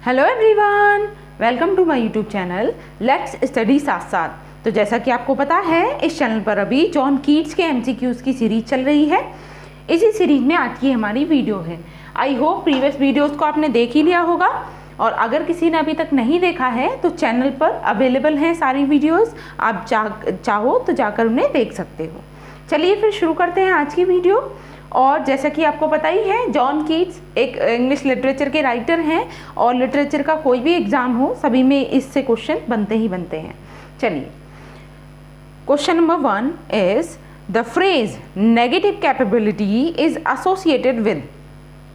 Hello everyone, welcome to my YouTube channel let's study साथ साथ। तो जैसा कि आपको पता है, इस चैनल पर अभी जॉन कीट्स के एमसीक्यूज़ की सीरीज चल रही है। इसी सीरीज में आज की हमारी वीडियो है। आई होप प्रीवियस वीडियोस को आपने देख ही लिया होगा, और अगर किसी ने अभी तक नहीं देखा है तो चैनल पर अवेलेबल हैं सारी वीडियोस, आप चाहो तो जाकर उन्हें देख सकते हो। चलिए फिर शुरू करते हैं आज की वीडियो। और जैसा कि आपको पता ही है, जॉन कीट्स एक इंग्लिश लिटरेचर के राइटर हैं, और लिटरेचर का कोई भी एग्जाम हो सभी में इससे क्वेश्चन बनते ही बनते हैं। चलिए, question number 1 is the phrase negative capability is associated with.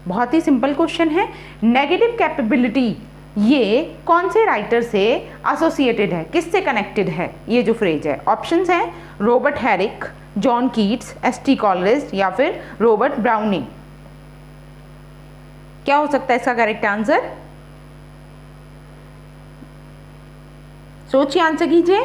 बहुत ही सिंपल क्वेश्चन है। नेगेटिव कैपेबिलिटी ये कौन से राइटर से एसोसिएटेड है, किससे कनेक्टेड है ये जो फ्रेज है? ऑप्शंस हैं Robert Herrick, John Keats, ST. Coleridge या फिर रॉबर्ट ब्राउनिंग। क्या हो सकता है इसका करेक्ट आंसर? सोचिए, आंसर कीजिए।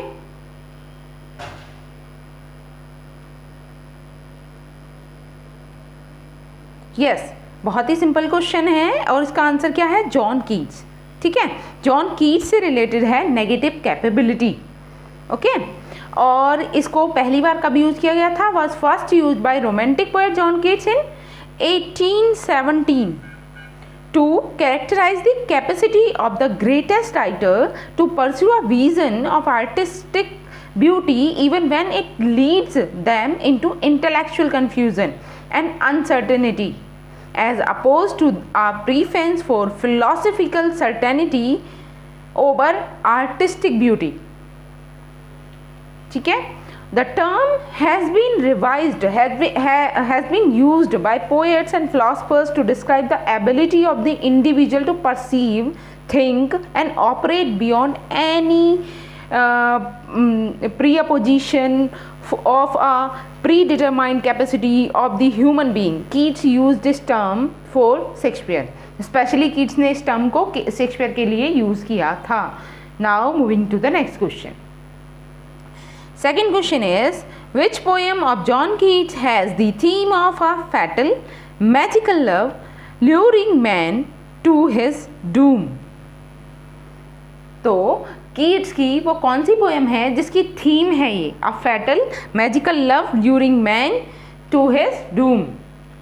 यस, बहुत ही सिंपल क्वेश्चन है और इसका आंसर क्या है? John Keats. ठीक है, जॉन कीट्स से रिलेटेड है नेगेटिव कैपेबिलिटी। ओके, और इसको पहली बार कब यूज किया गया था? Was first use by romantic poet John Keats in 1817 to characterise the capacity of the greatest writer to pursue a vision of artistic beauty even when it leads them into intellectual confusion and uncertainty as opposed to a preference for philosophical certainty over artistic beauty. ठीक है, the term has been revised, has been used by poets and philosophers to describe the ability of the individual to perceive, think and operate beyond any presupposition of a predetermined capacity of the human being. Keats used this term for Shakespeare. Especially Keats ने इस term को Shakespeare के लिए use किया था। Now moving to the next question. Second question is, which poem of John Keats has the theme of a fatal, magical love, luring man to his doom? तो Keats की वो कौन सी poem है जिसकी थीम है ये a fatal magical love luring man to his doom?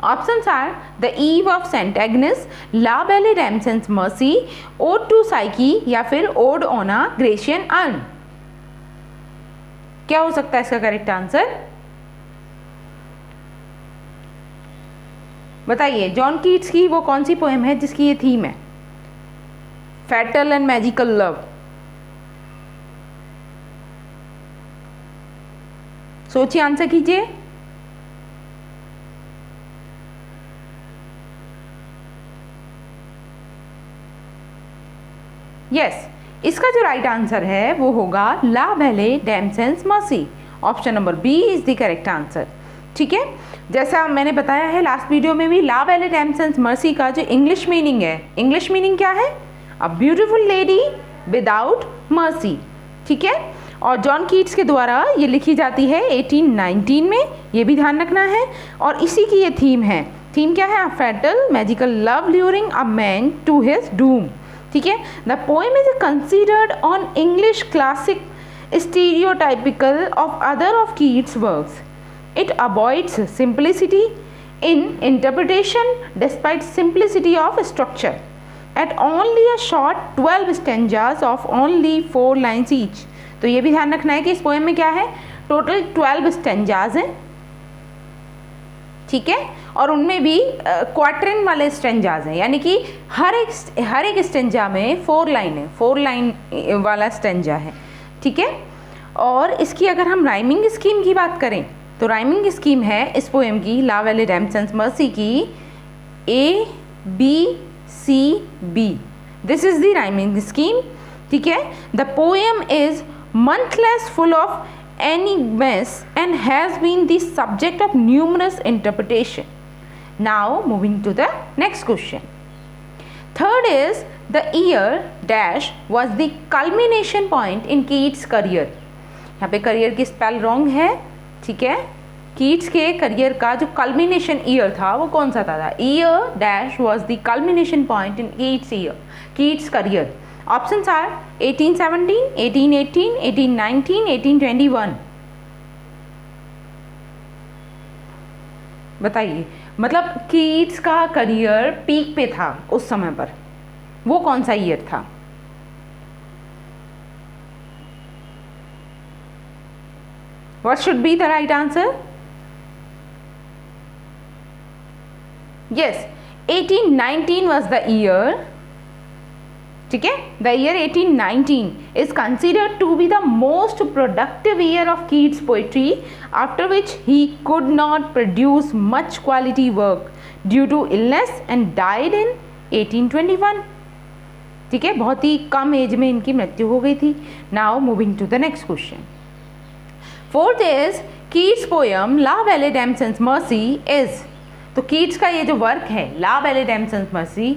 Options are the ewe of Saint Agnes, la belle dame sans merci, ode to Psyche या फिर ode on a Grecian urn. क्या हो सकता है इसका करेक्ट आंसर? बताइए, जॉन कीट्स की वो कौन सी पोएम है जिसकी ये थीम है फैटल एंड मैजिकल लव? सोचिए, आंसर कीजिए। यस, इसका जो राइट आंसर है वो होगा la belle dame sans merci. Option number B is the correct answer. ठीक है, जैसा मैंने बताया है लास्ट वीडियो में भी, ला बेले डैमसेंस मर्सी का जो इंग्लिश मीनिंग है, इंग्लिश मीनिंग क्या है? A beautiful lady without mercy. ठीक है, और जॉन कीट्स के द्वारा ये लिखी जाती है 1819 में, ये भी ध्यान रखना है। और इसी की ये थीम है। थीम क्या है? A fatal magical love luring a man to his doom. ठीक है, the poem is considered on English classic stereotypical of other of Keats works. It avoids simplicity in interpretation despite simplicity of structure. At only a short 12 stanzas of only 4 lines each. तो ये भी ध्यान रखना है कि इस poem में क्या है? टोटल 12 स्टेंजाज हैं। ठीक है, और उनमें भी क्वार्टरिन वाले स्टेंजाज हैं, यानी कि हर एक स्टेंजा में 4 लाइन है, 4 लाइन वाला स्टेंजा है। ठीक है, और इसकी अगर हम राइमिंग स्कीम की बात करें तो राइमिंग स्कीम है इस पोएम की, ला बेले रैमसन्स मर्सी की, ABCB। This is the rhyming scheme. ठीक है, the poem is monthless, full of enigmas and has been the subject of numerous interpretation. Now moving to the next question. Third is the year dash was the culmination point in Keats' career. यहाँ पे career की spell wrong है। ठीक है, Keats के career का जो culmination year था वो कौन सा था? Year dash was the culmination point in Keats career. Options are 1817, 1818, 1819, 1821. बताइए, मतलब कीट्स का करियर पीक पे था उस समय पर, वो कौन सा ईयर था? What should be the right answer? Yes, 1819 was the year. ठीक है, the year 1819 is considered to be the most productive year of Keats' poetry, after which he could not produce much quality work due to illness and died in 1821. ठीक है, बहुत ही कम as में इनकी मृत्यु हो गई थी. Now moving to the next question. Fourth is Keats' poem La Belle Damson's Mercy is. तो कीट्स का ये जो वर्क है ला बेले डैम्सन्स मर्सी,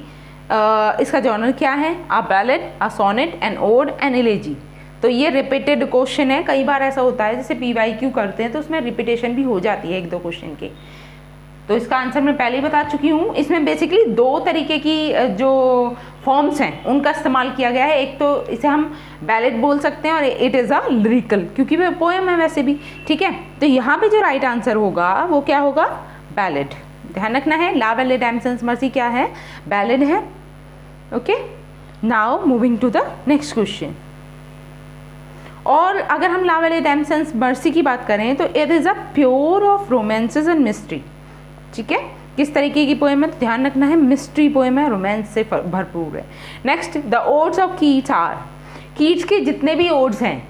इसका जॉनर क्या है? A ballad, a sonnet, an ode, an elegy. तो ये रिपीटेड क्वेश्चन है. कई बार ऐसा होता है जैसे PYQ करते हैं तो उसमें रिपीटेशन भी हो जाती है एक दो क्वेश्चन के. तो इसका आंसर मैं पहले ही बता चुकी हूँ. इसमें बेसिकली दो तरीके की जो फॉर्म्स हैं उनका इस्तेमाल किया गया है. एक तो इसे हम बैलेड बोल सकते हैं और इट इज़ अ लिरिकल, क्योंकि वो पोएम है वैसे भी. ठीक है, तो यहाँ पे जो राइट आंसर होगा वो क्या होगा? बैलेड. ध्यान रखना है, ला बेले डैम्सन्स मर्सी क्या है? बैलेड है. Okay, now moving to the next question. और अगर हम ला बेले डैम्सन्स मर्सी की बात करें तो it is a pure of romances and mystery. ठीक है, किस तरीके की पोएम है? तो ध्यान रखना है, मिस्ट्री पोएम है, रोमांस से भरपूर है. Next, the odes of Keats are. Keats के जितने भी ओड्स हैं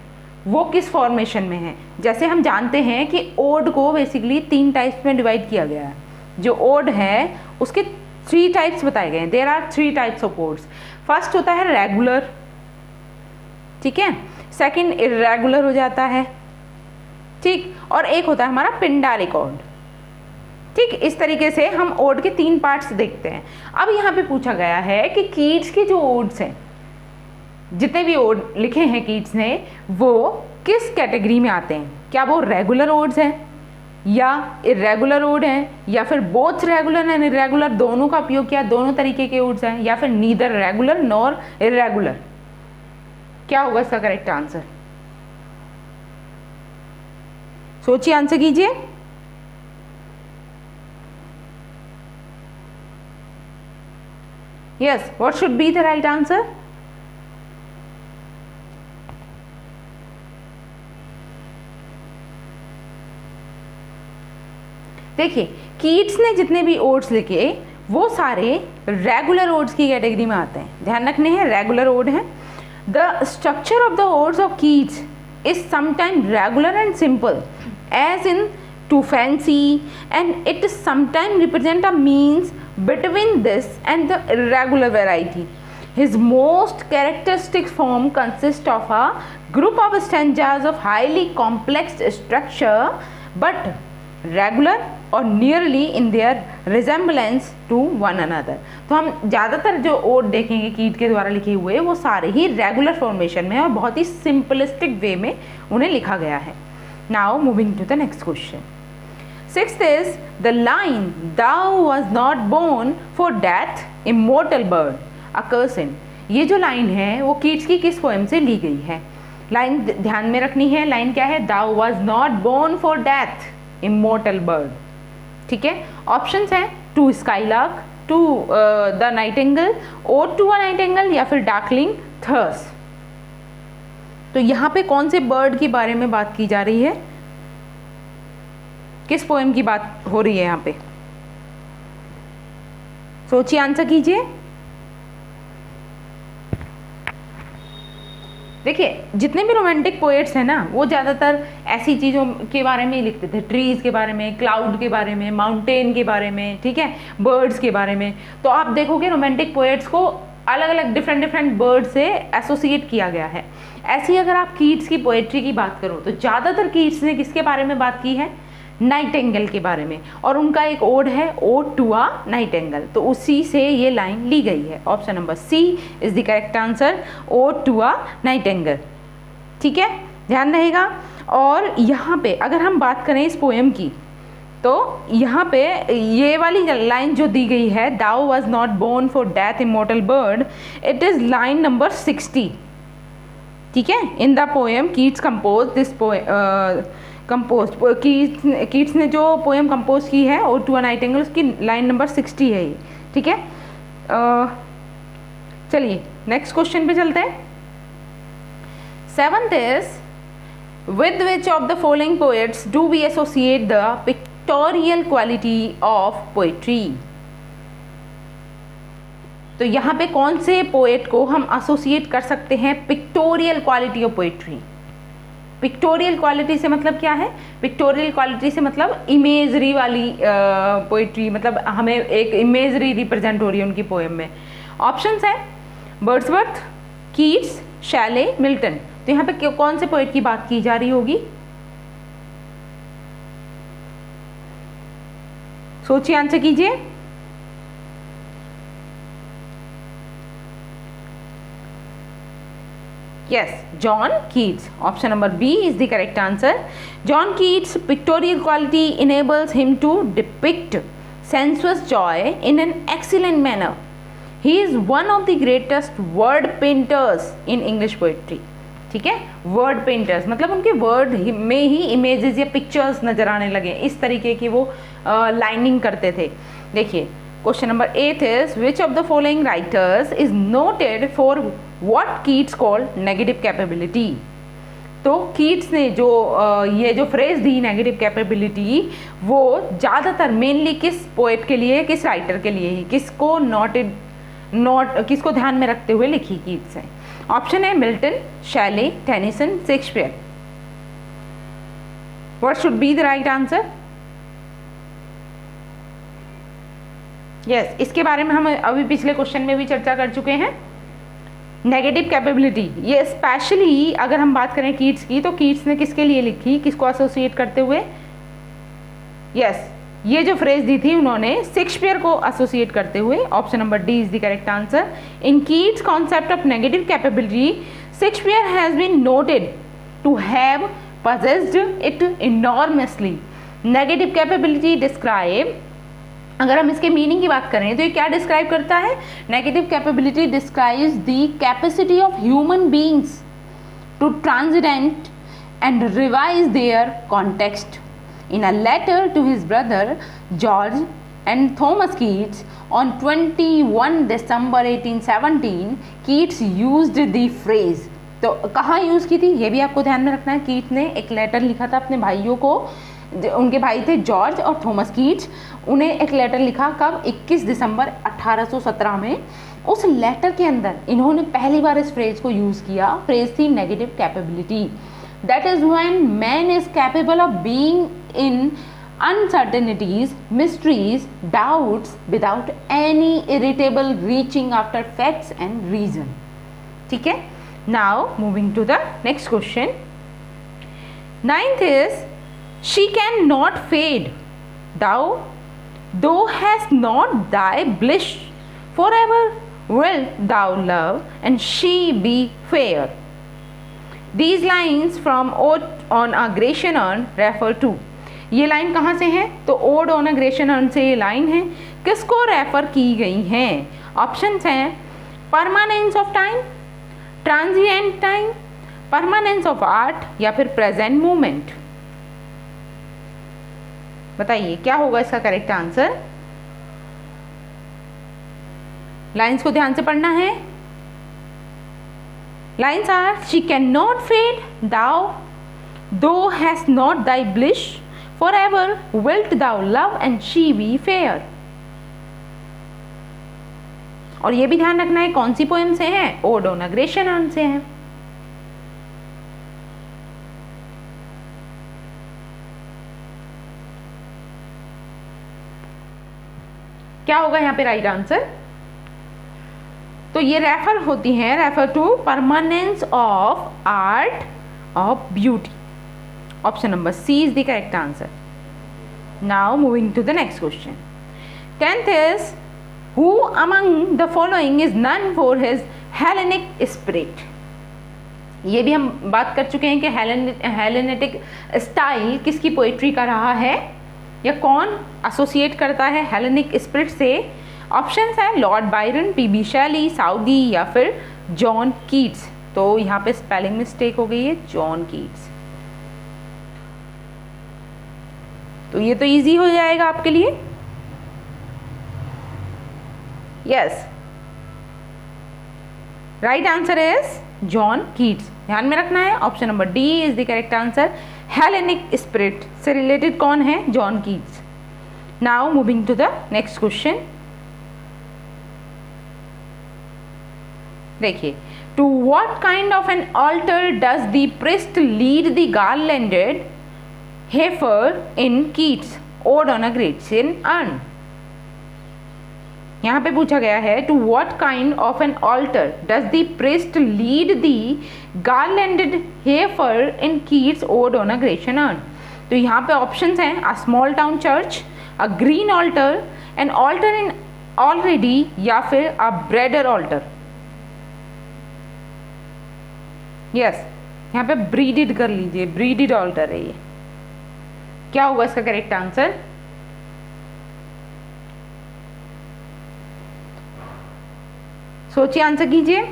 वो किस फॉर्मेशन में हैं? जैसे हम जानते हैं कि ओड को बेसिकली 3 टाइप्स में डिवाइड किया गया है. जो ओड है उसके 3 टाइप्स बताए गए हैं. There are 3 types of odes. First होता है रेगुलर. ठीक है, सेकंड इर्रेगुलर हो जाता है. ठीक, और एक होता है हमारा पिंडारिक ओड. ठीक, इस तरीके से हम ओड के 3 पार्ट्स देखते हैं. अब यहाँ पे पूछा गया है कि कीट्स के जो ओड्स हैं, जितने भी ओड लिखे हैं कीट्स ने, वो किस कैटेगरी में आते हैं? क्या वो रेगुलर ओड्स हैं या इरेगुलर ओड हैं, या फिर बोथ रेगुलर एंड इरेगुलर दोनों का उपयोग किया, दोनों तरीके के ओड्स हैं, या फिर नीदर रेगुलर नॉर इरेगुलर? क्या होगा इसका करेक्ट आंसर? सोचिए, आंसर कीजिए. Yes, what should be the right answer? देखिए, कीट्स ने जितने भी ओड्स लिखे वो सारे रेगुलर ओड्स की कैटेगरी में आते हैं. ध्यान रखने हैं, रेगुलर ओड हैं. The structure of the odes of Keats is sometime regular and simple as in to fancy, and it sometime represent a means between this and the irregular variety. His most characteristic form consists of a group of stanzas of highly complex structure but regular or nearly in their resemblance to one another. तो हम ज़्यादातर जो odd देखेंगे कीट के द्वारा लिखे हुए वो सारे ही रेगुलर फॉर्मेशन में और बहुत ही सिंपलिस्टिक वे में उन्हें लिखा गया है. Now moving to the next question. Sixth is the line "Thou was not born for death, immortal bird" occurs in. ये जो लाइन है वो कीट्स की किस पोएम से ली गई है? लाइन ध्यान में रखनी है. लाइन क्या है? Thou was not born for death, immortal bird. ठीक है, ऑप्शंस हैं to skylark, to the nightingale, ode to a nightingale, या फिर डार्कलिंग थर्स. तो यहाँ पे कौन से बर्ड के बारे में बात की जा रही है? किस पोएम की बात हो रही है यहाँ पे? सोचिए, आंसर कीजिए. देखिए, जितने भी रोमांटिक पोएट्स हैं ना वो ज़्यादातर ऐसी चीज़ों के बारे में ही लिखते थे. ट्रीज़ के बारे में, क्लाउड के बारे में, माउंटेन के बारे में, ठीक है, बर्ड्स के बारे में. तो आप देखोगे रोमांटिक पोएट्स को अलग अलग डिफरेंट बर्ड से एसोसिएट किया गया है. ऐसी अगर आप कीट्स की पोएट्री की बात करो तो ज़्यादातर कीट्स ने किसके बारे में बात की है? नाइटिंगेल के बारे में. और उनका एक ओड है, ओड टू अ नाइटिंगेल. तो उसी से ये लाइन ली गई है. Option number C is the correct answer, ode to a nightingale. ठीक है, ध्यान रहेगा. और यहाँ पे अगर हम बात करें इस पोएम की तो यहाँ पे ये वाली लाइन जो दी गई है, thou was not born for death immortal bird, it is line number 60, ठीक है। In the poem Keats compose this Keats ने जो पोएम कंपोज की है ओड टू अ नाइटिंगेल, उसकी लाइन नंबर 60 है ये, ठीक है। चलिए नेक्स्ट क्वेश्चन पे चलते हैं। 7th is with which of the following poets do we associate the pictorial quality of poetry? तो यहाँ पे कौन से पोएट को हम एसोसिएट कर सकते हैं pictorial quality of poetry? Pictorial quality से मतलब क्या है? पिक्टोरियल क्वालिटी से मतलब इमेजरी वाली पोएट्री, मतलब हमें एक इमेजरी रिप्रेजेंट हो रही है उनकी पोएम में। ऑप्शंस हैं वर्ड्सवर्थ, कीट्स, शैले, मिल्टन। तो यहाँ पे कौन से पोएट की बात की जा रही होगी? सोचिए, आंसर कीजिए। Yes, John Keats. Option number B is the correct answer. John Keats' pictorial quality enables him to depict sensuous joy in an excellent manner. He is one of the greatest word painters in English poetry. ठीक है, word painters मतलब उनके word में ही images या pictures नजर आने लगे, इस तरीके की वो लाइनिंग करते थे। देखिए question number 8 is which of the following writers is noted for what Keats called negative capability? तो कीट्स ने जो ये जो फ्रेज दी नेगेटिव कैपेबिलिटी, वो ज़्यादातर मेनली किस पोएट के लिए, किस राइटर के लिए ही, किसको ध्यान में रखते हुए लिखी कीट्स है? ऑप्शन है Milton, Shelley, Tennyson, Shakespeare. What should be the right answer? Yes, इसके बारे में हम अभी पिछले क्वेश्चन में भी चर्चा कर चुके हैं। नेगेटिव कैपेबिलिटी ये स्पेशली अगर हम बात करें कीट्स की, तो कीट्स ने किसके लिए लिखी, किसको एसोसिएट करते हुए? यस, ये जो फ्रेज दी थी उन्होंने शेक्सपियर को एसोसिएट करते हुए। Option number D is the correct answer. In Keats concept of negative capability, Shakespeare has been noted to have possessed it enormously. Negative capability describe, अगर हम इसके मीनिंग की बात करें तो ये क्या डिस्क्राइब करता है? Negative capability describes the capacity of human beings to transcend and revise their context. In a letter to his brother George and Thomas Keats on 21 December 1817, Keats used the phrase. तो कहाँ use की थी ये भी आपको ध्यान में रखना है। कीट्स ने एक लेटर लिखा था अपने भाइयों को, उनके भाई थे जॉर्ज और थॉमस कीट्स। उन्हें एक लेटर लिखा कब? 21 दिसंबर 1817 में। उस लेटर के अंदर इन्होंने पहली बार इस फ्रेज को यूज़ किया। फ्रेज थी negative capability. That is when man is capable of being in uncertainties, mysteries, doubts without any irritable reaching after facts and reason. ठीक है? Now moving to the next question. 9th is she cannot fade. Thou hast not thy bliss forever wilt thou love and she be fair. These lines from Ode on a Grecian urn refer to. ये line कहाँ से है? तो odd on a Grecian earn से ये line है। किसको refer की गई हैं? ऑप्शंस हैं permanence of time, transient time, permanence of art या फिर प्रेजेंट मोमेंट। बताइए क्या होगा इसका करेक्ट आंसर? लाइंस को ध्यान से पढ़ना है। Lines are she cannot fade, thou hast not thy bliss forever wilt thou love and she be fair. और ये भी ध्यान रखना है कौन सी पोएम से है? Ode on a Grecian earn से है। क्या होगा यहाँ पे राइट आंसर? तो ये रेफर होती हैं, refer to permanence of art of beauty. Option number C is the correct answer. Now moving to the next question. 10th is who among the following is none for his Hellenic spirit. ये भी हम बात कर चुके हैं कि हेलेनेटिक style किसकी poetry का रहा है? या कौन एसोसिएट करता है हेलेनिक स्पिरिट से? ऑप्शंस हैं Lord Byron, PB Shelley, Saudi या फिर जॉन कीट्स। तो यहाँ पे स्पेलिंग मिस्टेक हो गई है, जॉन कीट्स। तो ये तो इजी हो जाएगा आपके लिए। Yes, right answer is John Keats. ध्यान में रखना है, option number D is the correct answer. Hellenic spirit से रिलेटेड कौन है? John Keats. Now moving to the next question. देखिए, to what kind of an altar does the priest lead the garlanded heifer in Keats ode on a Grecian urn? यहाँ पे पूछा गया है to what kind of an altar does the priest lead the garlanded heifer in Keats ode on a Grecian urn? तो यहाँ पे options हैं a small town church, a green altar, an altar in already या फिर अ bladder alter. Yes, यहाँ पे braided कर लीजिए, ब्रीडेड ऑल्टर है ये। क्या होगा इसका करेक्ट आंसर? सोचिए, आंसर कीजिए।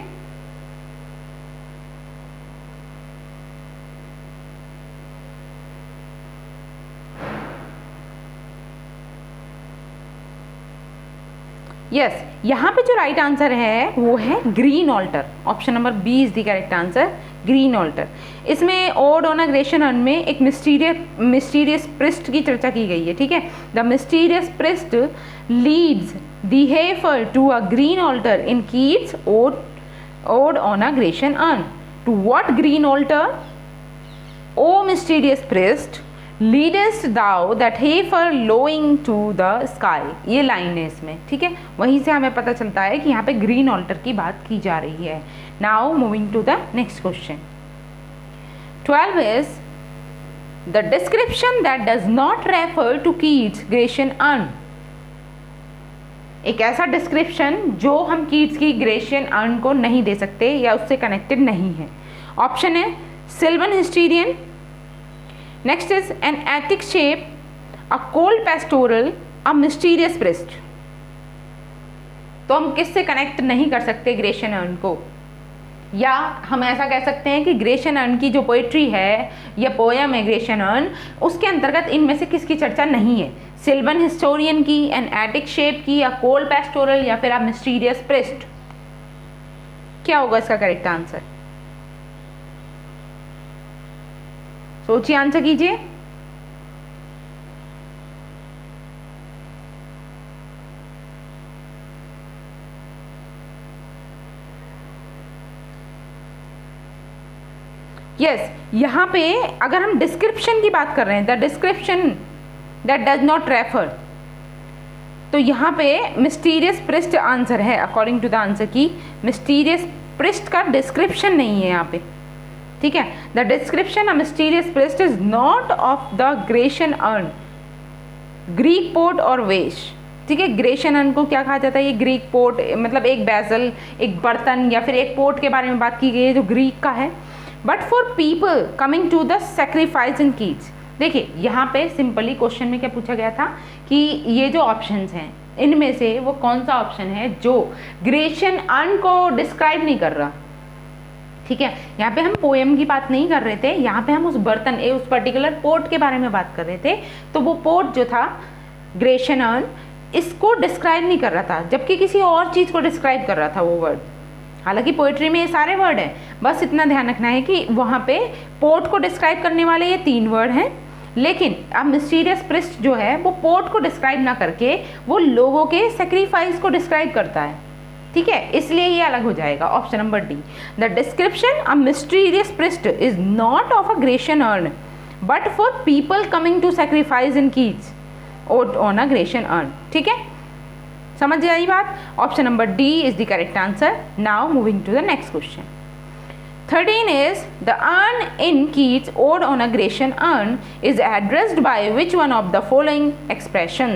यस, यहाँ पे जो राइट आंसर है वो है green altar. Option number B is the correct answer, green altar. इसमें ode on a Grecian urn में एक मिस्टीरियस प्रिस्ट की चर्चा की गई है, ठीक है। The mysterious priest leads the heifer to a green altar in Keats ode on a Grecian urn. To what green altar O mysterious priest leadest thou that heifer lowing to the sky. ये line है इसमें, ठीक है। वहीं से हमें पता चलता है कि यहाँ पे ग्रीन ऑल्टर की बात की जा रही है। Now moving to the next question. 12 is the description that does not refer to Keats Grecian urn. एक ऐसा डिस्क्रिप्शन जो हम कीट्स की ग्रेसियन अर्न को नहीं दे सकते या उससे कनेक्टेड नहीं है। ऑप्शन है sylvan historian, next is an Attic shape, a cold pastoral, a mysterious priest. तो हम किससे कनेक्ट नहीं कर सकते ग्रेसियन अर्न को? या हम ऐसा कह सकते हैं कि ग्रेसियन अर्न की जो पोएट्री है या पोयम है ग्रेसियन अर्न, उसके अंतर्गत इनमें से किसकी चर्चा नहीं है? सिल्वन हिस्टोरियन की, एन एटिक शेप की, या कोल्ड पेस्टोरल, या फिर अ मिस्टीरियस प्रिस्ट। क्या होगा इसका करेक्ट आंसर? सोचिए, आंसर कीजिए। यस, यहाँ पे अगर हम डिस्क्रिप्शन की बात कर रहे हैं, the description that does not refer, तो यहाँ पे मिस्टीरियस प्रिस्ट आंसर है। अकॉर्डिंग टू द आंसर की मिस्टीरियस प्रिस्ट का डिस्क्रिप्शन नहीं है यहाँ पे, ठीक है। The description of mysterious priest is not of the Grecian earn, Greek port और वेश, ठीक है। ग्रेसियन अर्न को क्या कहा जाता है? ये ग्रीक पोर्ट, मतलब एक बेजल, एक बर्तन या फिर एक पोर्ट के बारे में बात की गई है जो ग्रीक का है। But for people coming to the sacrifice in Keats. देखिए, यहाँ पे सिंपली क्वेश्चन में क्या पूछा गया था कि ये जो ऑप्शंस हैं इनमें से वो कौन सा ऑप्शन है जो ग्रेसियन अर्न को डिस्क्राइब नहीं कर रहा, ठीक है। यहाँ पे हम पोएम की बात नहीं कर रहे थे, यहाँ पे हम उस बर्तन, उस पर्टिकुलर पोर्ट के बारे में बात कर रहे थे। तो वो पोर्ट जो था ग्रेसियन अर्न, इसको डिस्क्राइब नहीं कर रहा था, जबकि किसी और चीज़ को डिस्क्राइब कर रहा था वो वर्ड। हालांकि पोएट्री में ये सारे वर्ड हैं, बस इतना ध्यान रखना है कि वहाँ पे पोर्ट को डिस्क्राइब करने वाले ये 3 वर्ड हैं, लेकिन अब मिस्टीरियस प्रिस्ट जो है वो पोर्ट को डिस्क्राइब ना करके वो लोगों के सेक्रीफाइस को डिस्क्राइब करता है, ठीक है। इसलिए ये अलग हो जाएगा। Option number D, the description of mysterious priest is not of a Grecian urn but for people coming to sacrifice in Keats on a Grecian urn, ठीक है। समझ आई बात? Option number D is the correct answer. Now moving to the next question. 13 is the urn in Keats' Ode on a Grecian Urn is addressed by which one of the following expression?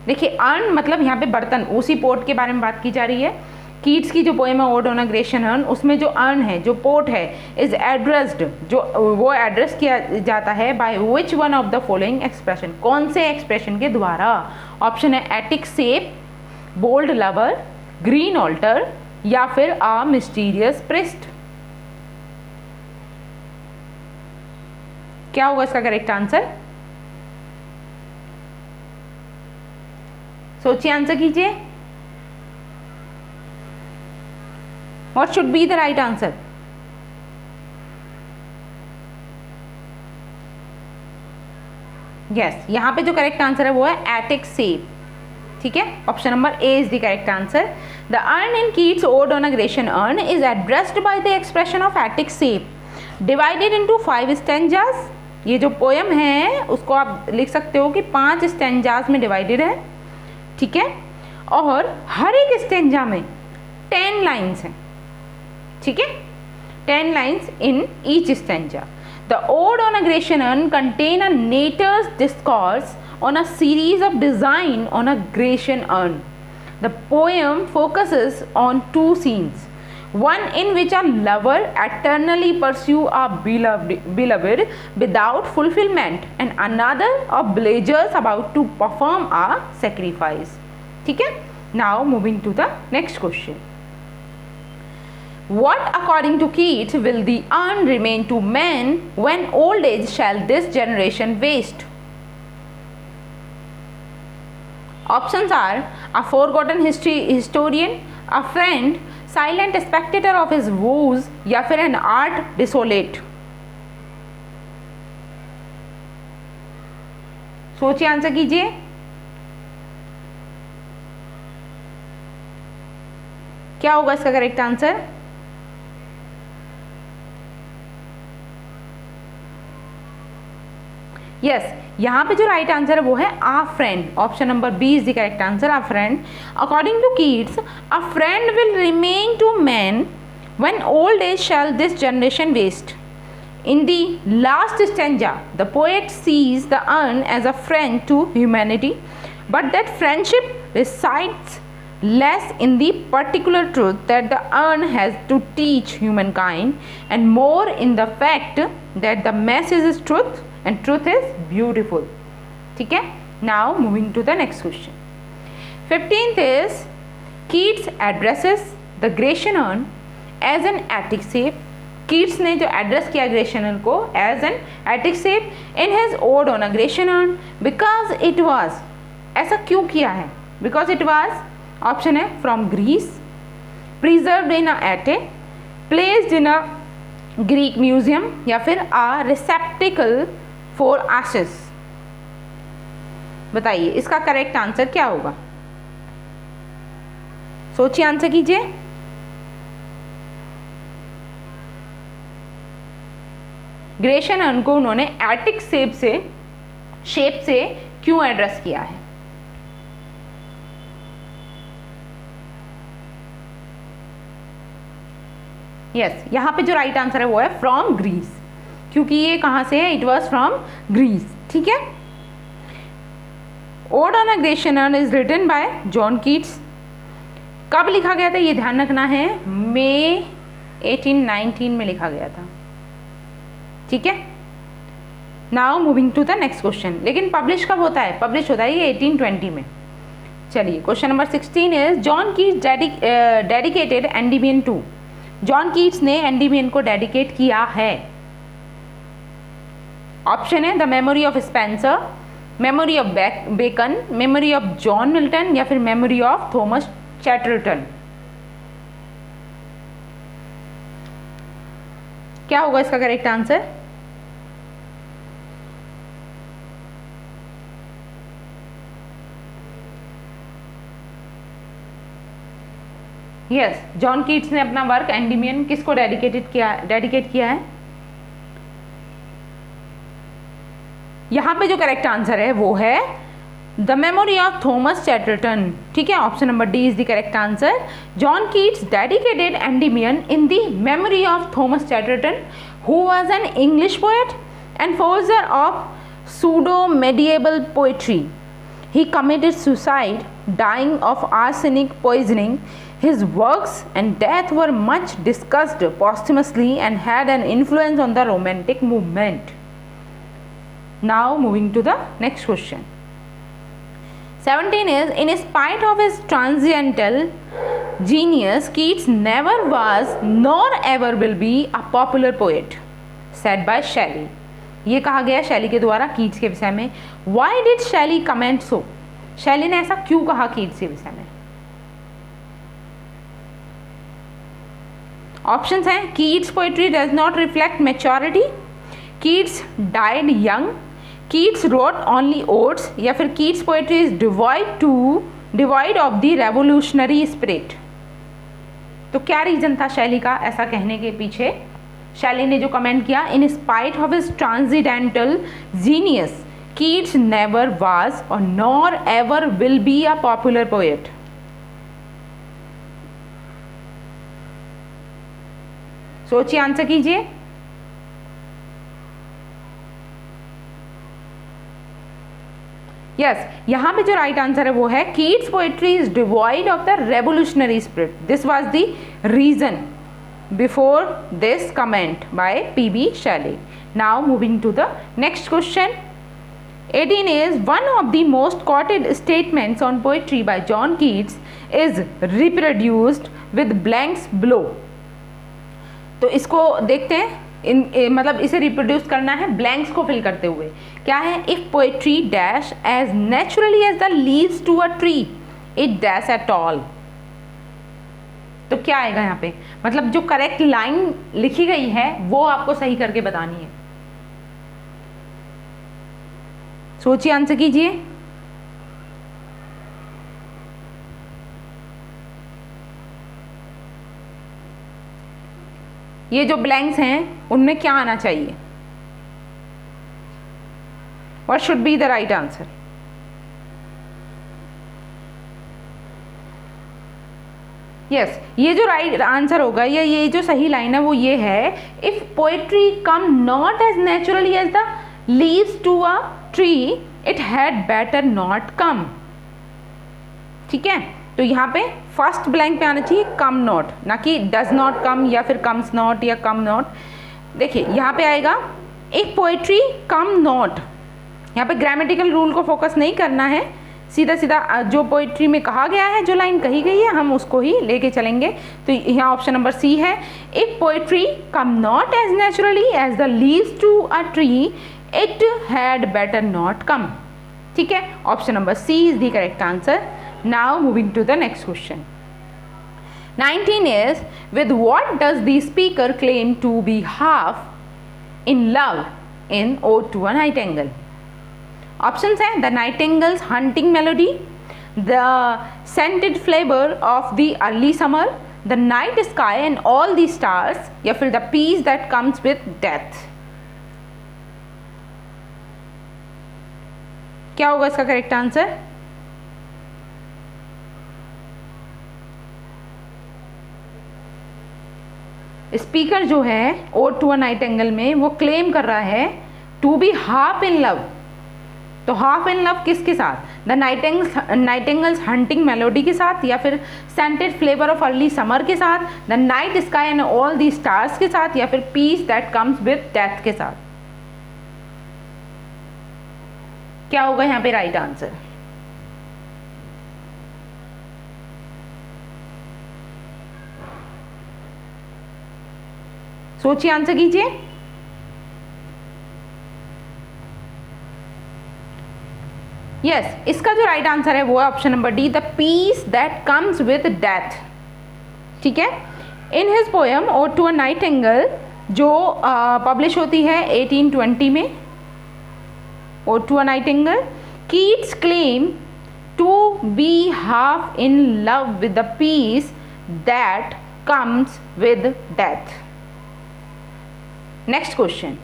देखिए, earn मतलब यहाँ पे बर्तन, उसी port के बारे में बात की जा रही है। कीट्स की जो पोएम है ode on a Grecian earn, उसमें जो अर्न है, जो पोर्ट है, इज एड्रेस्ड, जो वो एड्रेस किया जाता है by which one of the following expression, कौन से एक्सप्रेशन के द्वारा? ऑप्शन है एटिक सेप, बोल्ड लवर, ग्रीन ऑल्टर या फिर अ मिस्टीरियस प्रिस्ट। क्या होगा इसका करेक्ट आंसर? सोचिए, आंसर कीजिए। What should be the right answer? Yes, यहाँ पे जो करेक्ट आंसर है वो है एटिक सेप, ठीक है। Option number A is the correct answer. The earn in Keats ode on a Grecian urn is addressed by the expression of attic shape divided into 5 stanzas. ये जो पोएम है उसको आप लिख सकते हो कि 5 स्टेंजास में डिवाइडेड है, ठीक है, और हर एक स्टेंजा में 10 लाइन्स हैं, ठीक है, 10 lines in each stanza. The odd on a Grecian earn contain a Netter's discourse on a series of design on a Grecian urn. The poem focuses on 2 scenes, one in which a lover eternally pursues a beloved without fulfillment and another of villagers about to perform a sacrifice. ठीक है? Now moving to the next question. What according to Keats will the urn remain to men when old age shall this generation waste? Options are a forgotten historian, a friend, silent spectator of his woes या फिर an art desolate। सोचिए, answer कीजिए। क्या होगा इसका correct answer? Yes, यहाँ पे जो राइट आंसर है वो है a friend. Option number B is the correct answer, a friend. According to Keats, a friend will remain to man when old age shall this generation waste. In the last stanza, the poet sees the urn as a friend to humanity, but that friendship resides less in the particular truth that the urn has to teach humankind and more in the fact that the message is truth and truth is beautiful. ठीक है? Now moving to the next question. 15th is Keats addresses the Grecian urn as an Attic shape. Keats ने जो address किया Grecian urn को as an Attic shape in his ode on a Grecian urn because it was, ऐसा क्यों किया है? Because it was, option है from Greece, preserved in a attic, placed in a Greek museum या फिर अ रिसेप्टिकल for ashes. बताइए इसका correct answer क्या होगा? सोचिए, आंसर कीजिए। ग्रेशियन अर्न को उन्होंने एटिक शेप से क्यों एड्रेस किया है? यस, यहां पे जो राइट आंसर है वो है फ्रॉम ग्रीस, क्योंकि ये कहां से है? इट वाज फ्रॉम ग्रीस, ठीक है। Ode on a Grecian urn is written by John Keats. कब लिखा गया था ये ध्यान रखना है, मई 1819 में लिखा गया था, ठीक है। Now moving to the next question. लेकिन पब्लिश कब होता है? पब्लिश होता है ये 1820 में। चलिए question number 16 is John Keats dedicated Endymion to. John Keats ने एंडीमियन को डेडिकेट किया है। ऑप्शन है the memory of Spenser, memory of Bacon, memory of John Milton या फिर मेमोरी ऑफ थॉमस चैटरटन। क्या होगा इसका correct answer? Yes, John Keats ने अपना वर्क एंडीमियन किसको डेडिकेट किया है? यहां पे जो करेक्ट आंसर है वो है the memory of Thomas Chatterton, ठीक है। Option number D is the correct answer. John Keats dedicated Endymion in the memory of Thomas Chatterton who was an English poet and forger of pseudo-medieval poetry. He committed suicide, dying of arsenic poisoning His works and death were much discussed posthumously and had an influence on the Romantic movement. Now moving to the next question. 17 is, in spite of his transcendental genius, Keats never was nor ever will be a popular poet, said by Shelley. ये कहा गया शैली के द्वारा Keats के विषय में. Why did Shelley comment so? शैली ने ऐसा क्यों कहा कीट्स के विषय में? ऑप्शंस हैं, Keats poetry does not reflect maturity, Keats died young, Keats wrote only odes, या फिर Keats poetry is divide of the revolutionary spirit. तो क्या रीजन था शैली का ऐसा कहने के पीछे? शैली ने जो कमेंट किया, in spite of his transcendental genius Keats never was और nor ever will be a popular poet. सोचिए, आंसर कीजिए. यस, यहां पे जो राइट आंसर है वो है Keats poetry is devoid of the revolutionary spirit. This was the reason before this comment by P.B. Shelley. Now moving to the next question. 18 is, one of the most quoted statements on poetry by John Keats is reproduced with blanks below. तो इसको देखते हैं. मतलब इसे reproduce करना है blanks को fill करते हुए. क्या है? If poetry dash as naturally as the leaves to a tree it dash at all. तो क्या आएगा यहाँ पे? मतलब जो करेक्ट लाइन लिखी गई है वो आपको सही करके बतानी है. सोचिए, आंसर कीजिए. ये जो ब्लैंक्स हैं उनमें क्या आना चाहिए? What should be the right answer? Yes, ये जो राइट आंसर होगा या ये जो सही लाइन है वो ये है, if poetry come not as naturally as the leaves to a tree it had better not come. ठीक है, तो यहाँ पे फर्स्ट ब्लैंक पे आना चाहिए कम नॉट, ना कि डज नॉट कम या फिर कम्स नॉट या कम नॉट. देखिए यहाँ पे आएगा एक पोएट्री कम नॉट. यहाँ पे ग्रामेटिकल रूल को फोकस नहीं करना है, सीधा सीधा जो पोइट्री में कहा गया है, जो लाइन कही गई है हम उसको ही लेके चलेंगे. तो यहाँ ऑप्शन नंबर सी है, if poetry come not as naturally as the leaves to a tree it had better not come. ठीक है, option number C is the correct answer. Now moving to the next question. 19 is, with what does the speaker claim to be half in love in Ode to a Nightingale? Options हैं, the nightingale's hunting melody, the scented flavor of the early summer, the night sky and all the stars, या फिर the peace that comes with death. क्या होगा इसका correct answer? Speaker जो है ode to a Nightingale में वो claim कर रहा है to be half in love. तो हाफ इन लव किसके साथ? द नाइटिंगल्स हंटिंग मेलोडी के साथ, या फिर scented flavour of early summer के साथ, the night sky and all the stars के साथ, या फिर peace that comes with death के साथ. क्या होगा यहाँ पे राइट आंसर? सोचिए, आंसर कीजिए. यस, इसका जो राइट आंसर है वो है option number D, the peace that comes with death. ठीक है, in his poem ode to a nightingale जो पब्लिश होती है 1820 में, odd to a nightingale, Keats claim to be half in love with the peace that comes with death. Next question,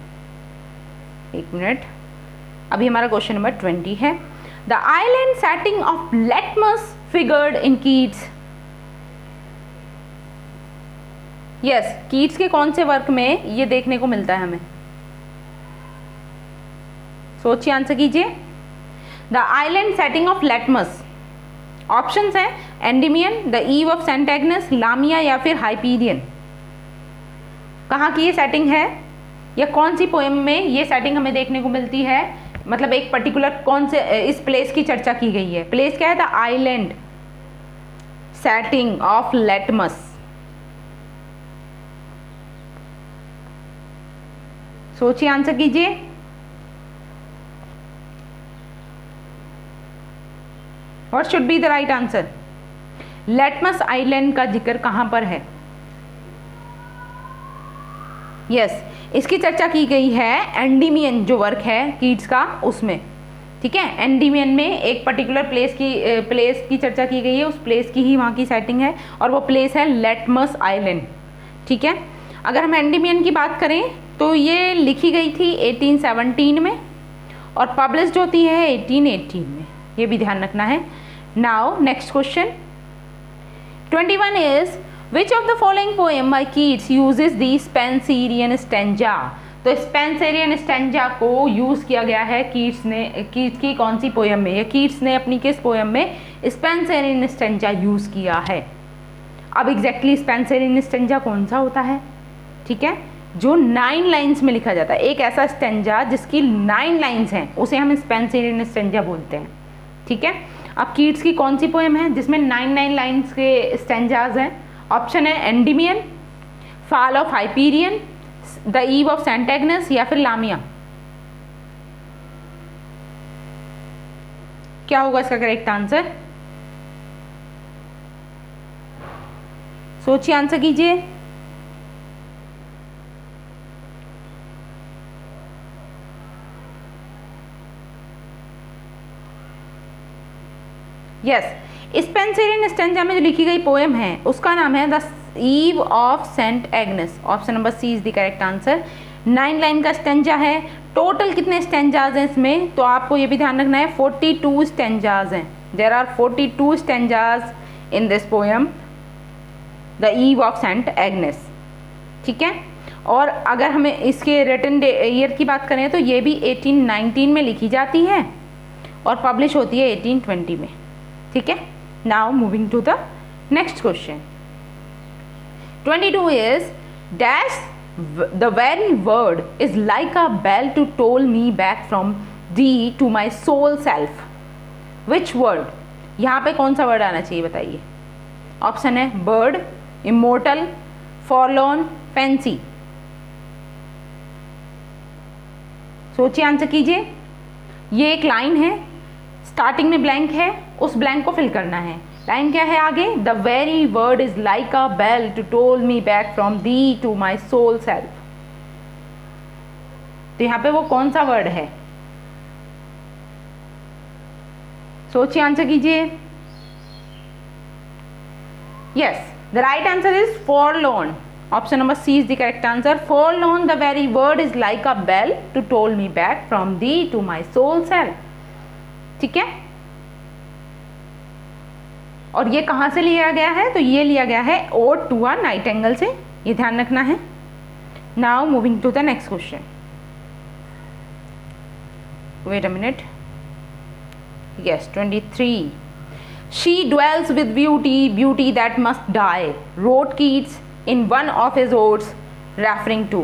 एक minute, अभी हमारा question number 20 है. The island setting of Latmos figured in Keats. Yes, Keats के कौन से work में ये देखने को मिलता है हमें? सोचिए, आंसर कीजिए. The island setting of Latmos options हैं Endymion, the ewe of Saint Agnes, Lamia या फिर हाइपीरियन। कहाँ की ये सेटिंग है या कौन सी पोएम में ये सेटिंग हमें देखने को मिलती है, मतलब एक पर्टिकुलर कौन से इस प्लेस की चर्चा की गई है। प्लेस क्या है? The island setting of litmus. सोचिए, आंसर कीजिए। What should be the right answer? Litmus island का जिक्र कहां पर है? यस, इसकी चर्चा की गई है एंडीमियन जो वर्क है कीट्स का उसमें। ठीक है, एंडीमियन में एक पर्टिकुलर प्लेस की चर्चा की गई है, उस प्लेस की ही वहाँ की सेटिंग है और वो प्लेस है लेटमस आइलैंड। ठीक है, अगर हम एंडीमियन की बात करें तो ये लिखी गई थी 1817 में और पब्लिश्ड होती है 1818 में, ये भी ध्यान रखना है। Now next question 21 is which of the following poem by Keats uses the Spenserian stanza. तो स्पेंसरियन स्टैंजा को यूज़ किया गया है कीट्स की कौन सी पोएम में, या कीट्स ने अपनी किस पोएम में स्पेंसरियन स्टैंजा यूज़ किया है। अब एग्जैक्टली स्पेंसरियन स्टैंजा कौन सा होता है? ठीक है, जो 9 लाइन्स में लिखा जाता है, एक ऐसा स्टैंजा जिसकी 9 लाइन्स हैं उसे हम स्पेंसरियन स्टैंजा बोलते हैं। ठीक है, अब कीट्स की कौन सी पोएम है जिसमें 9 लाइन्स के स्टैंजाज हैं? ऑप्शन है Endymion, fall of Hyperion, the ewe of Saint Agnes या फिर लामिया। क्या होगा इसका करेक्ट आंसर? सोचिए, आंसर कीजिए। यस, स्पेंसरियन स्टैंजा में जो लिखी गई पोएम है उसका नाम है the ewe of Saint Agnes. Option number C is the correct answer. 9 line का स्टैंजा है। टोटल कितने स्टैंजाज हैं इसमें? तो आपको ये भी ध्यान रखना है 42 स्टैंजाज हैं। There are 42 stanzas in this poem the ewe of Saint Agnes. ठीक है, और अगर हमें इसके रिटन ईयर की बात करें तो ये भी 1819 में लिखी जाती है और पब्लिश होती है 1820 में। ठीक है, now moving to the next question 22 is dash the very word is like a bell to toll me back from thee to my soul self. Which word? यहाँ पे कौन सा वर्ड आना चाहिए बताइए? ऑप्शन है bird, immortal, forlorn, fancy। सोचिए, answer कीजिए। ये एक लाइन है, स्टार्टिंग में ब्लैंक है, उस ब्लैंक को फिल करना है। लाइन क्या है आगे? The very word is like a bell to toll me back from thee to my sole self. तो यहाँ पे वो कौन सा वर्ड है? सोचिए, आंसर कीजिए। Yes, the right answer is forlorn। Option number C is the correct answer. forlorn, the very word is like a bell to toll me back from thee to my sole self. ठीक है, और ये कहाँ से लिया गया है? तो ये लिया गया है ओड टू अ नाइटिंगेल से, ये ध्यान रखना है। Now moving to the next question. Wait a minute. Yes, 23 she dwells with beauty, beauty that must die, wrote Keats in one of his odes referring to।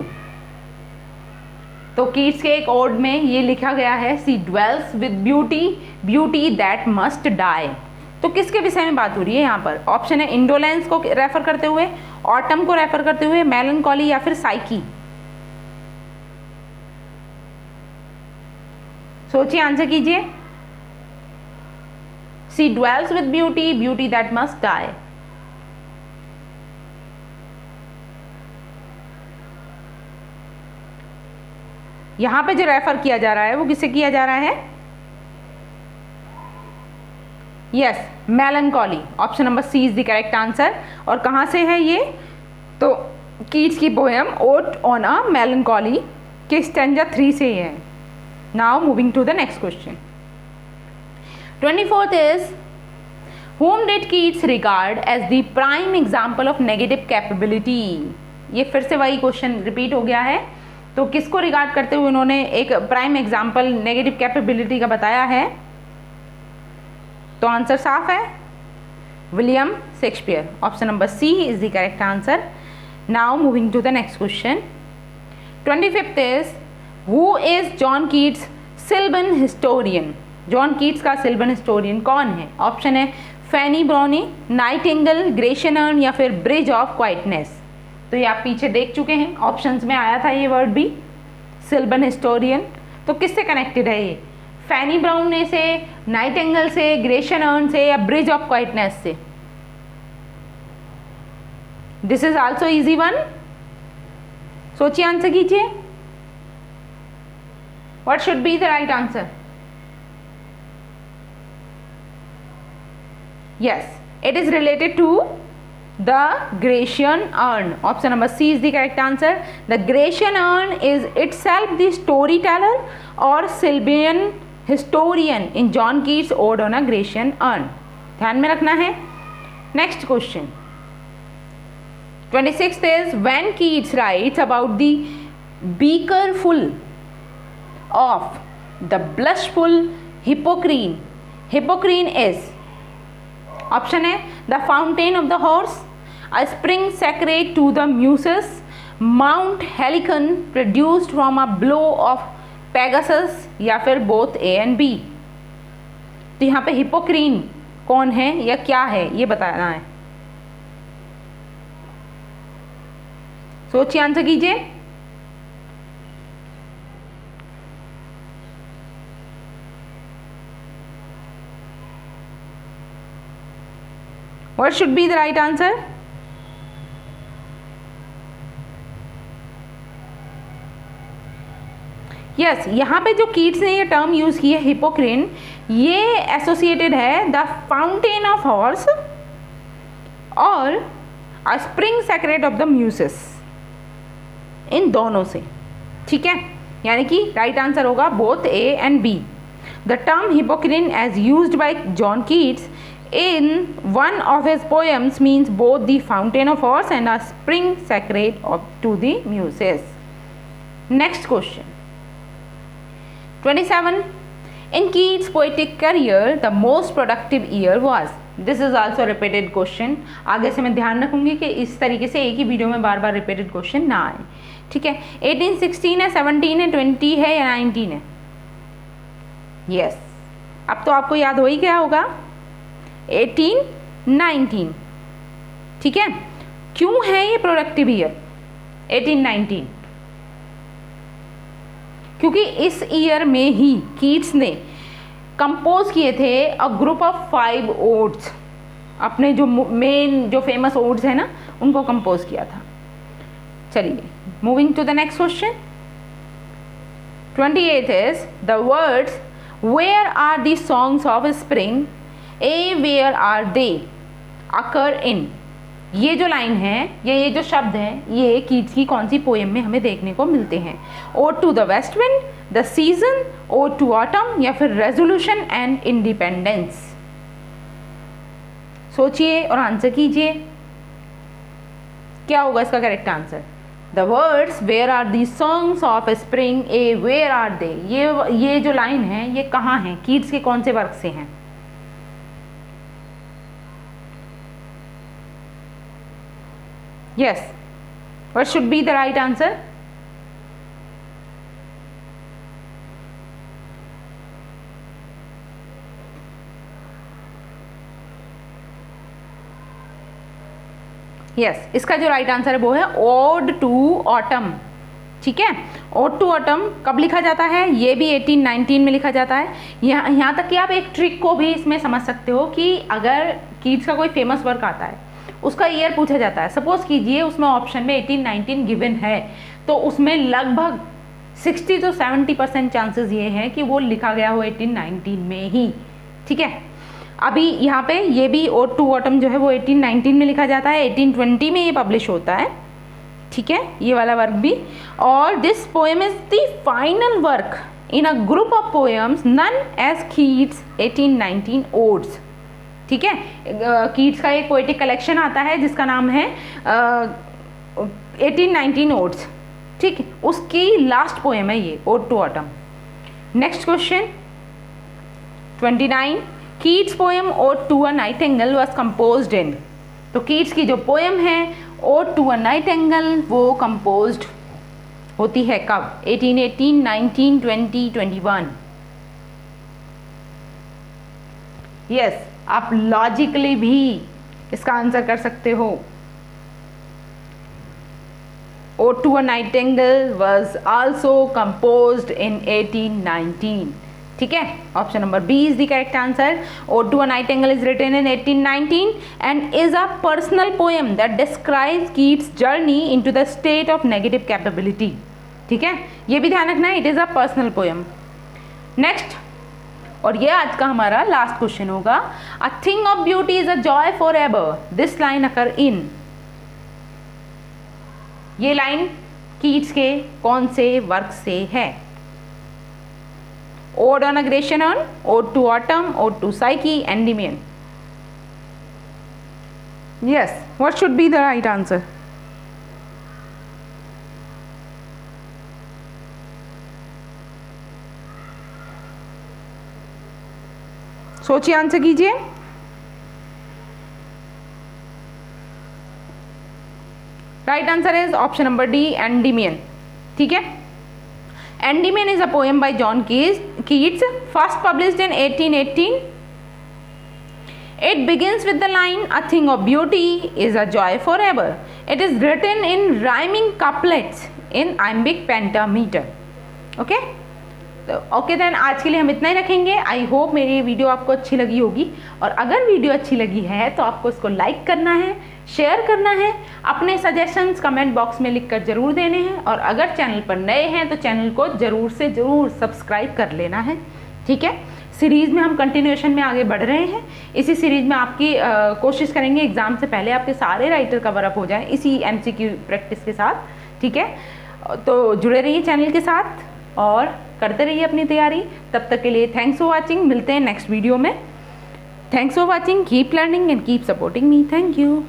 तो Keats के एक odd में ये लिखा गया है she dwells with beauty, beauty that must die। तो किसके विषय में बात हो रही है यहाँ पर? ऑप्शन है इंडोलेंस को रेफर करते हुए, ऑटम को रेफर करते हुए, मेलनकॉली या फिर साइकी। सोचिए, आंसर कीजिए। She dwells with beauty, beauty that must die। यहां पे जो रेफर किया जा रहा है वो किससे किया जा रहा है? Yes, melancholy. Option number C is the correct answer. और कहाँ से है ये? तो कीट्स की poem ode on a melancholy के स्टैंजा 3 से है। Now moving to the next question 24th इज whom did Keats regard as the prime example of negative capability। ये फिर से वही क्वेश्चन रिपीट हो गया है। तो किसको रिगार्ड करते हुए उन्होंने एक प्राइम एग्जाम्पल नेगेटिव कैपेबिलिटी का बताया है? तो आंसर साफ है, William Shakespeare. Option number C is the correct answer. Now moving to the next question. 25th is, who is John Keats Sylvan historian? John Keats का सिल्वन हिस्टोरियन कौन है? Option है फैनी ब्राउनी, नाइटिंगेल, ग्रेशियन अर्न या फिर bridge of quietness. तो ये आप पीछे देख चुके हैं, ऑप्शंस में आया था ये वर्ड भी, सिल्वन हिस्टोरियन। तो किससे कनेक्टेड है ये? फैनी ब्राउन से, नाइटिंगेल से, ग्रेशियन अर्न से या ब्रिज ऑफ क्वाइटनेस से? This is also easy one, सोचिए, आंसर कीजिए। What should be the right answer? Yes, it is related to the Grecian urn. Option number C is the correct answer. The Grecian urn is itself the storyteller or Sylvan historian in John Keats' Ode on a Grecian urn. ध्यान में रखना है। Next question. 26th is, when Keats writes about the beaker full of the blushful Hippocrene, Hippocrene is, option है the fountain of the horse, a spring sacred to the Muses, Mount Helicon produced from a blow of Pegasus या फिर both A and B. तो यहाँ पे हिपोक्रीन कौन है या क्या है ये बताना है। सोचिए, आंसर कीजिए। What should be the right answer? Yes, यहाँ पे जो कीट्स ने ये टर्म यूज की है हिपोक्रीन, ये एसोसिएटेड है द फाउंटेन ऑफ हॉर्स और a spring sacred of the Muses, इन दोनों से। ठीक है, यानी कि राइट आंसर होगा both A and B. The term Hippocrene as used by John Keats in one of his poems means both the fountain of horse and a spring sacred to the muses. Next question. 27. In Keats' poetic career, the most productive year was. This is also a repeated question. आगे से मैं ध्यान रखूंगी कि इस तरीके से एक ही वीडियो में बार बार रिपीटेड क्वेश्चन ना आए। ठीक है, 18, 16 है, 17 है, 20 है या 19 है? यस, अब तो आपको याद हो ही गया होगा 18, 19। ठीक है, क्यों है ये प्रोडक्टिव ईयर 18, 19? क्योंकि इस ईयर में ही कीट्स ने कंपोज किए थे अ ग्रुप ऑफ 5 ओड्स। अपने जो मेन जो फेमस ओड्स है ना, उनको कंपोज किया था। चलिए, moving to the next question. 28 is the words where are the songs of spring, ay where are they, occur in. ये जो लाइन है, ये जो शब्द हैं, ये कीट्स की कौन सी पोएम में हमें देखने को मिलते हैं? Ode to the west wind, the season, ode to autumn या फिर रेजोल्यूशन एंड इंडिपेंडेंस? सोचिए और आंसर कीजिए, क्या होगा इसका correct answer? The words where are the songs of spring, ay where are they, ये जो लाइन है ये कहाँ है, कीट्स के कौन से वर्क से हैं? Yes, what should be the right answer? Yes, इसका जो राइट आंसर है वो है ओड टू ऑटम। ठीक है, ओड टू ऑटम कब लिखा जाता है? ये भी 18, 19 में लिखा जाता है। यहाँ तक कि आप एक ट्रिक को भी इसमें समझ सकते हो कि अगर कीट्स का कोई फेमस वर्क आता है, उसका ईयर पूछा जाता है, सपोज कीजिए उसमें ऑप्शन में 18, 19 गिवन है, तो उसमें लगभग 60 to 70% चांसेस ये हैं कि वो लिखा गया हो 18, 19 में ही। ठीक है, अभी यहाँ पे ये भी ओड टू ऑटम जो है वो 18, 19 में लिखा जाता है, 18, 20 में ये पब्लिश होता है। ठीक है, ये वाला वर्क भी। और this poem is the final work in a group of poems known as Keats 18, 19 odes. ठीक है, कीट्स का एक पोएटिक कलेक्शन आता है जिसका नाम है 18, 19 ओड्स। ठीक है, उसकी लास्ट पोएम है ये ode to autumn. Next question 29, Keats poem ode to a nightingale was composed in. तो कीट्स की जो पोएम है ओड टू अ नाइटिंगेल वो कंपोज्ड होती है कब? 1818, 19, 20, 21। यस, आप लॉजिकली भी इसका आंसर कर सकते हो। Ode to a Nightingale was also composed in 1819. ठीक है, option number B is the correct answer. Ode to a Nightingale is written in 1819 and is a personal poem that describes Keats' journey into the state of negative capability. ठीक है, ये भी ध्यान रखना है, it is a personal poem. Next, और ये आज का हमारा लास्ट क्वेश्चन होगा। A thing of beauty is a joy for ever, this line occur in. ये लाइन कीट्स के कौन से वर्क से है? Ode on a Grecian, ode to autumn, ode to Psyche, Endymion. Yes, what should be the right answer? सोचिए, answer कीजिए। Right answer is option number D, Endymion. ठीक है, Endymion is a poem by John Keats, first published in 1818। It begins with the line, "A thing of beauty is a joy forever." It is written in rhyming couplets in iambic pentameter. Okay? Okay then, आज के लिए हम इतना ही रखेंगे। I hope मेरी video आपको अच्छी लगी होगी, और अगर वीडियो अच्छी लगी है तो आपको इसको लाइक करना है, शेयर करना है, अपने सजेशंस कमेंट बॉक्स में लिखकर ज़रूर देने हैं, और अगर चैनल पर नए हैं तो चैनल को ज़रूर से ज़रूर सब्सक्राइब कर लेना है। ठीक है, सीरीज़ में हम कंटिन्यूएशन में आगे बढ़ रहे हैं। इसी सीरीज़ में आपकी कोशिश करेंगे एग्ज़ाम से पहले आपके सारे राइटर कवर अप हो जाएं इसी MCQ प्रैक्टिस के साथ। ठीक है, तो जुड़े रहिए चैनल के साथ और करते रहिए अपनी तैयारी। तब तक के लिए थैंक्स फॉर वाचिंग, मिलते हैं नेक्स्ट वीडियो में। Thanks for watching, keep learning and keep supporting me. Thank you.